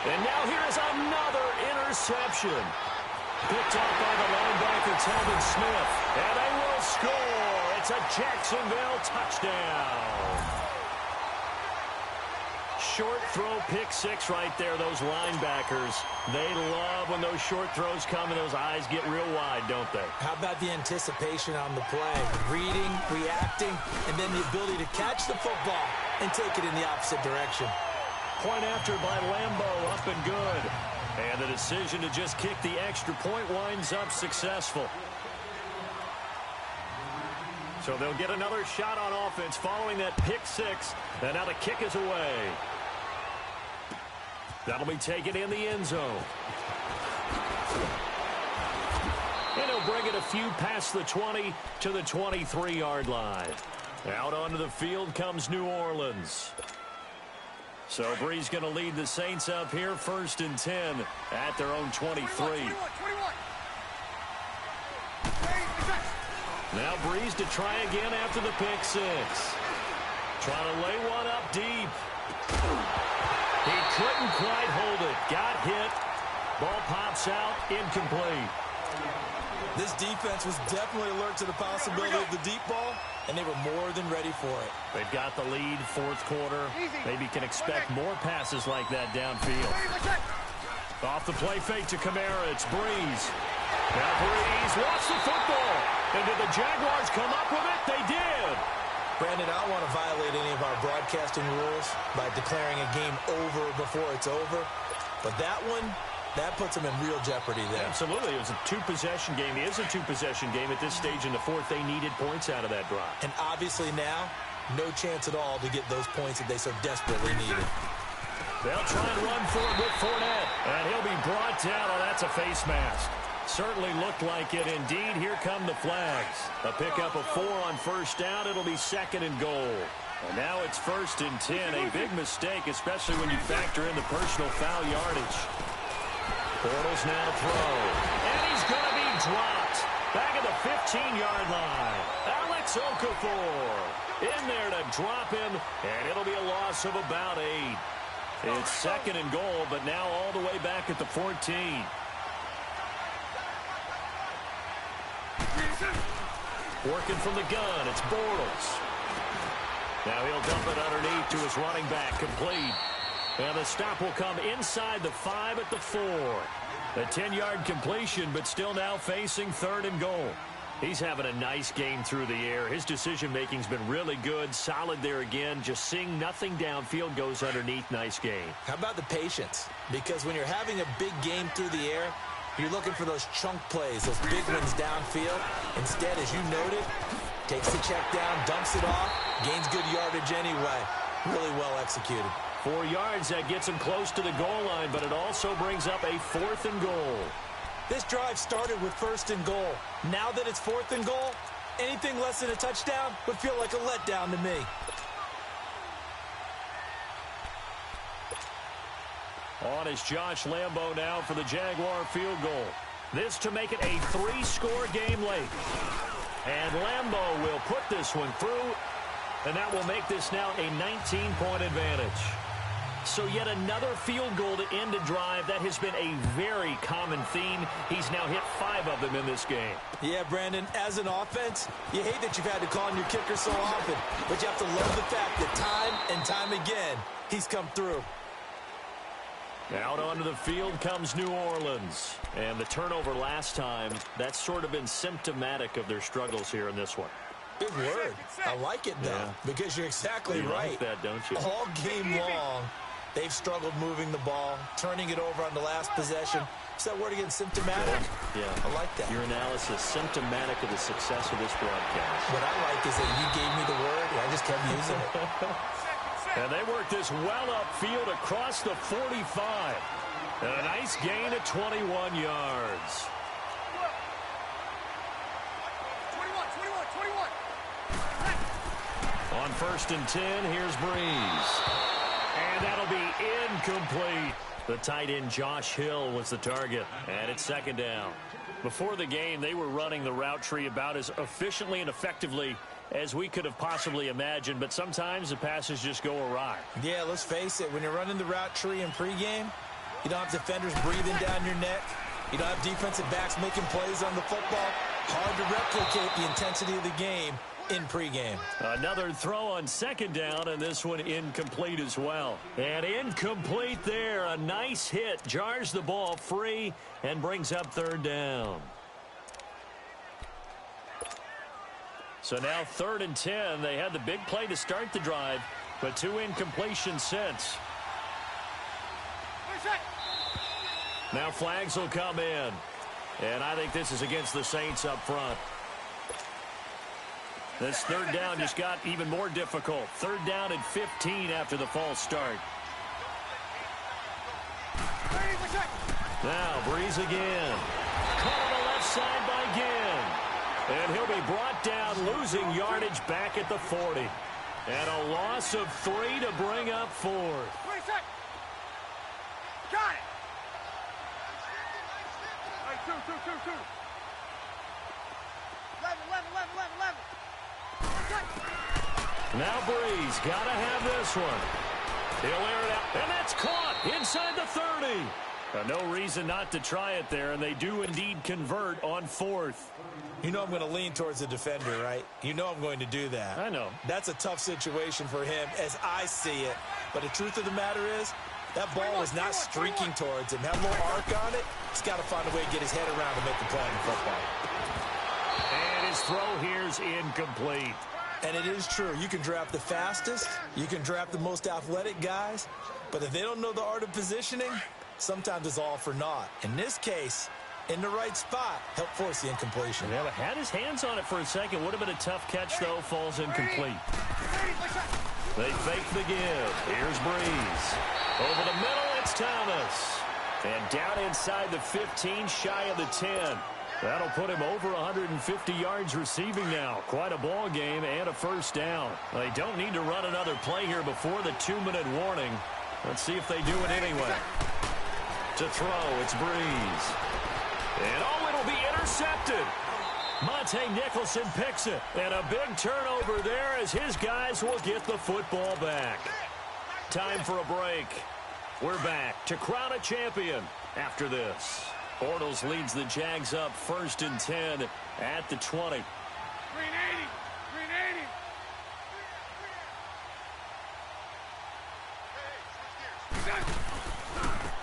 And now here's another interception. Picked off by the linebacker, Telvin Smith. And they will score. It's a Jacksonville touchdown. Short throw, pick six right there. Those linebackers, they love when those short throws come and those eyes get real wide, don't they? How about the anticipation on the play? Reading, reacting, and then the ability to catch the football and take it in the opposite direction. Point after by Lambeau, up and good. And the decision to just kick the extra point winds up successful. So they'll get another shot on offense following that pick six. And now the kick is away. That'll be taken in the end zone. And he'll bring it a few past the 20 to the 23-yard line. Out onto the field comes New Orleans. So Breeze going to lead the Saints up here, 1st and 10 at their own 23. 21. Now Breeze to try again after the pick six. Trying to lay one up deep. He couldn't quite hold it. Got hit. Ball pops out. Incomplete. This defense was definitely alert to the possibility of the deep ball, and they were more than ready for it. They've got the lead, 4th quarter. Maybe can expect more passes like that downfield. Off the play fake to Kamara. It's Breeze. Now Breeze lost the football. And did the Jaguars come up with it? They did. Brandon, I don't want to violate any of our broadcasting rules by declaring a game over before it's over. But that one, that puts them in real jeopardy there. Absolutely. It was a two-possession game. It is a two-possession game at this stage in the 4th. They needed points out of that drive. And obviously now, no chance at all to get those points that they so desperately needed. They'll try and run for it with Fournette. And he'll be brought down. Oh, that's a face mask. Certainly looked like it. Indeed, here come the flags. A pickup of 4 on 1st down. It'll be 2nd and goal. And now it's 1st and 10. A big mistake, especially when you factor in the personal foul yardage. Bortles now to throw. And he's going to be dropped. Back at the 15-yard line. Alex Okafor in there to drop him. And it'll be a loss of about 8. It's 2nd and goal, but now all the way back at the 14. Working from the gun, it's Bortles. Now he'll dump it underneath to his running back, complete. And the stop will come inside the 5 at the 4. A 10-yard completion, but still now facing 3rd and goal. He's having a nice game through the air. His decision-making's been really good, solid there again. Just seeing nothing downfield goes underneath. Nice game. How about the patience? Because when you're having a big game through the air, you're looking for those chunk plays, those big ones downfield. Instead, as you noted, takes the check down, dumps it off, gains good yardage anyway. Really well executed. 4 yards, that gets him close to the goal line, but it also brings up a 4th and goal. This drive started with 1st and goal. Now that it's 4th and goal, anything less than a touchdown would feel like a letdown to me. On is Josh Lambeau now for the Jaguar field goal. This to make it a 3-score game late. And Lambeau will put this one through, and that will make this now a 19-point advantage. So yet another field goal to end a drive. That has been a very common theme. He's now hit 5 of them in this game. Yeah, Brandon, as an offense, you hate that you've had to call on your kicker so often, but you have to love the fact that time and time again, he's come through. Out onto the field comes New Orleans. And the turnover last time, that's sort of been symptomatic of their struggles here in this one. Big word. I like it, though, because you're exactly right. You like that, don't you? All game long, they've struggled moving the ball, turning it over on the last possession. Is that word again, symptomatic? Yeah. I like that. Your analysis, symptomatic of the success of this broadcast. What I like is that you gave me the word, and I just kept using it. And they work this well upfield across the 45. And a nice gain of 21 yards. 21. On 1st and 10, here's Breeze. And that'll be incomplete. The tight end Josh Hill was the target. And it's 2nd down. Before the game, they were running the route tree about as efficiently and effectively as we could have possibly imagined. But sometimes the passes just go awry. Yeah, let's face it. When you're running the route tree in pregame, you don't have defenders breathing down your neck. You don't have defensive backs making plays on the football. Hard to replicate the intensity of the game in pregame. Another throw on 2nd down, and this one incomplete as well. And incomplete there. A nice hit. Jars the ball free and brings up 3rd down. So now 3rd and 10. They had the big play to start the drive, but 2 incompletions since. Now flags will come in. And I think this is against the Saints up front. This 3rd down just got even more difficult. 3rd down and 15 after the false start. Now Breeze again. Caught on the left side by Ginn. And he'll be brought down, losing yardage back at the 40. And a loss of 3 to bring up 4. Got it. All right, 2. 11. Now Breeze, gotta have this one. He'll air it out, and that's caught inside the 30. No reason not to try it there, and they do indeed convert on 4th. You know I'm going to lean towards the defender, right? You know I'm going to do that. I know. That's a tough situation for him as I see it. But the truth of the matter is, that ball was not streaking towards him. That little arc on it, he's got to find a way to get his head around to make the play in the football. And his throw here's incomplete. And it is true. You can draft the fastest. You can draft the most athletic guys. But if they don't know the art of positioning, sometimes it's all for naught. In this case, in the right spot, helped force the incompletion. Yeah, but had his hands on it for a second. Would have been a tough catch, though. Falls incomplete. They fake the give. Here's Breeze. Over the middle, it's Thomas. And down inside the 15, shy of the 10. That'll put him over 150 yards receiving now. Quite a ball game and a 1st down. They don't need to run another play here before the 2-minute warning. Let's see if they do it anyway. To throw, it's Breeze. And it'll be intercepted. Monte Nicholson picks it. And a big turnover there as his guys will get the football back. Time for a break. We're back to crown a champion after this. Bortles leads the Jags up 1st and 10 at the 20. 380.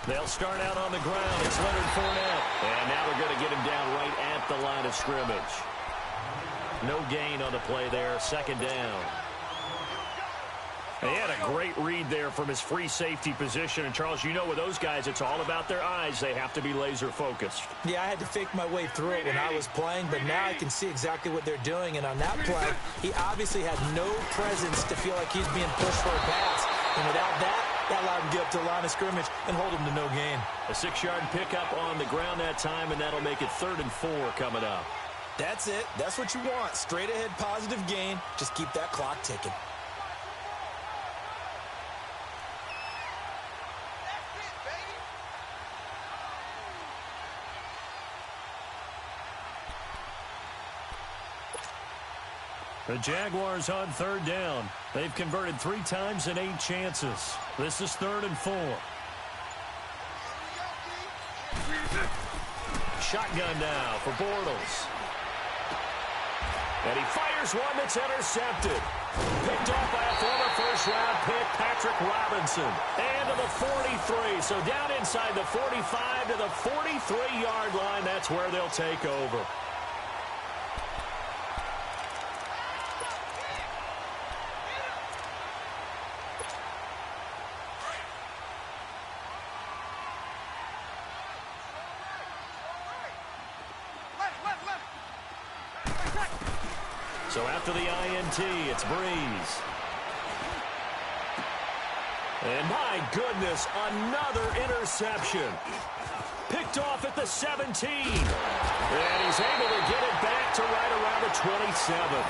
They'll start out on the ground. It's Leonard Fournette. And now they're going to get him down right at the line of scrimmage. No gain on the play there. 2nd down. He had a great read there from his free safety position. And, Charles, you know with those guys, it's all about their eyes. They have to be laser-focused. Yeah, I had to fake my way through it when I was playing, but now I can see exactly what they're doing. And on that play, he obviously had no presence to feel like he's being pushed for a pass. And without that allowed him to get up to the line of scrimmage and hold him to no gain. A 6-yard pickup on the ground that time, and that'll make it 3rd and 4 coming up. That's it. That's what you want. Straight ahead positive gain. Just keep that clock ticking. The Jaguars on third down. They've converted 3 times in 8 chances. This is 3rd and 4. Shotgun now for Bortles. And he fires one that's intercepted. Picked off by a former first-round pick, Patrick Robinson. And to the 43. So down inside the 45 to the 43-yard line. That's where they'll take over. So after the INT, it's Breeze. And my goodness, another interception. Picked off at the 17. And he's able to get it back to right around the 27.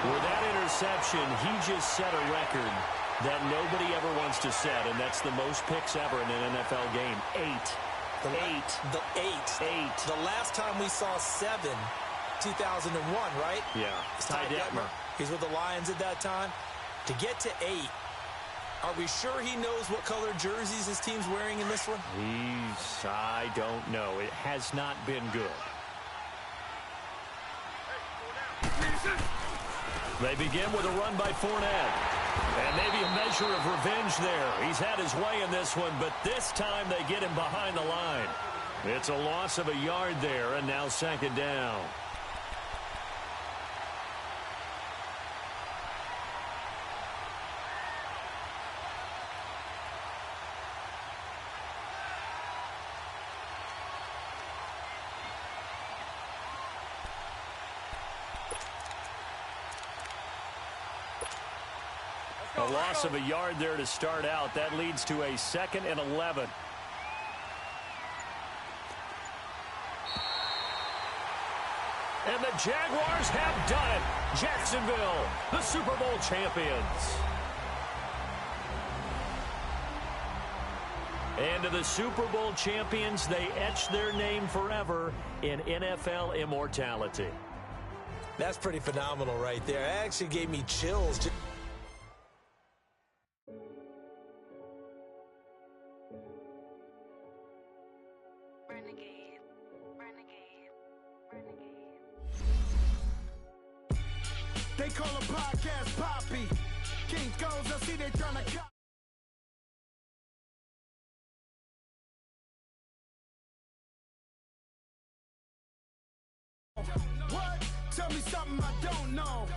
With that interception, he just set a record that nobody ever wants to set, and that's the most picks ever in an NFL game. 8. The last time we saw 7, 2001, right? Yeah. Ty Detmer. He's with the Lions at that time. To get to 8, are we sure he knows what color jerseys his team's wearing in this one? I don't know. It has not been good. They begin with a run by Fournette. And maybe a measure of revenge there. He's had his way in this one, but this time they get him behind the line. It's a loss of a yard there, and now 2nd down. A loss of a yard there to start out. That leads to a 2nd and 11. And the Jaguars have done it. Jacksonville, the Super Bowl champions. And to the Super Bowl champions, they etch their name forever in NFL immortality. That's pretty phenomenal right there. It actually gave me chills. They call a podcast Poppy. King goes, I see they trying to cut. What? Tell me something I don't know.